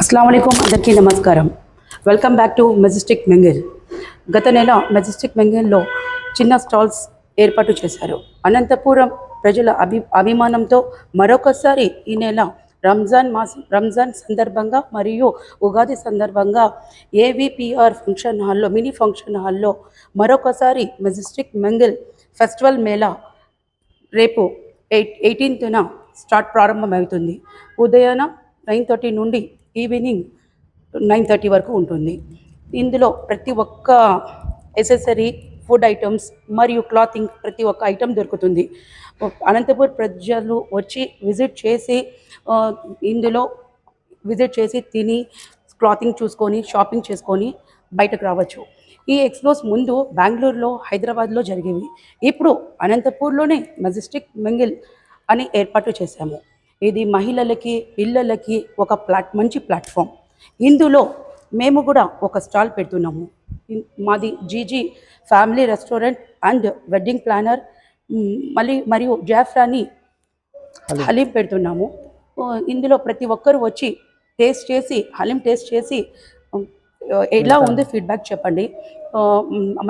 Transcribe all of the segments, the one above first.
అస్సలాముఅలైకుం అందరికీ నమస్కారం. Welcome back to Majestic Mingle. గత నెల మెజెస్టిక్ మెంగిల్లో చిన్న స్టాల్స్ ఏర్పాటు చేశారు. అనంతపురం ప్రజల అభిమానంతో మరొకసారి ఈ నెల రంజాన్ సందర్భంగా మరియు ఉగాది సందర్భంగా ఏవిపిఆర్ ఫంక్షన్ హాల్లో మినీ ఫంక్షన్ హాల్లో మరొకసారి మెజెస్టిక్ మెంగిల్ ఫెస్టివల్ మేళా రేపు 18న ప్రారంభమవుతుంది. ఉదయాన 9:30 నుండి ఈవినింగ్ 9:30 వరకు ఉంటుంది. ఇందులో ప్రతి ఒక్క ఎసెసరీ, ఫుడ్ ఐటమ్స్ మరియు క్లాతింగ్ ప్రతి ఒక్క ఐటమ్ దొరుకుతుంది. అనంతపూర్ ప్రజలు వచ్చి విజిట్ చేసి తిని క్లాతింగ్ చూసుకొని షాపింగ్ చేసుకొని బయటకు రావచ్చు. ఈ ఎక్స్పోస్ ముందు బెంగళూరులో, హైదరాబాద్లో జరిగేవి. ఇప్పుడు అనంతపూర్లోనే మెజెస్టిక్ మెంగిల్ అని ఏర్పాటు చేశాము. ఇది మహిళలకి, పిల్లలకి ఒక మంచి ప్లాట్ఫామ్. ఇందులో మేము కూడా ఒక స్టాల్ పెడుతున్నాము. మాది GG family restaurant and wedding planner మరియు జాఫ్రానీ హలీం పెడుతున్నాము. ఇందులో ప్రతి ఒక్కరు వచ్చి హలీం టేస్ట్ చేసి ఎలా ఉంది ఫీడ్బ్యాక్ చెప్పండి.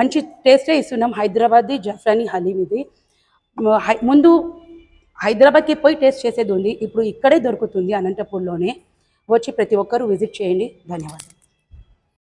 మంచి టేస్టే ఇస్తున్నాం. హైదరాబాదీ జాఫ్రానీ హలీం ఇది. ముందు హైదరాబాద్కి పోయి టేస్ట్ చేసేది ఉంది, ఇప్పుడు ఇక్కడే దొరుకుతుంది అనంతపూర్లోనే. వచ్చి ప్రతి ఒక్కరూ విజిట్ చేయండి. ధన్యవాదాలు.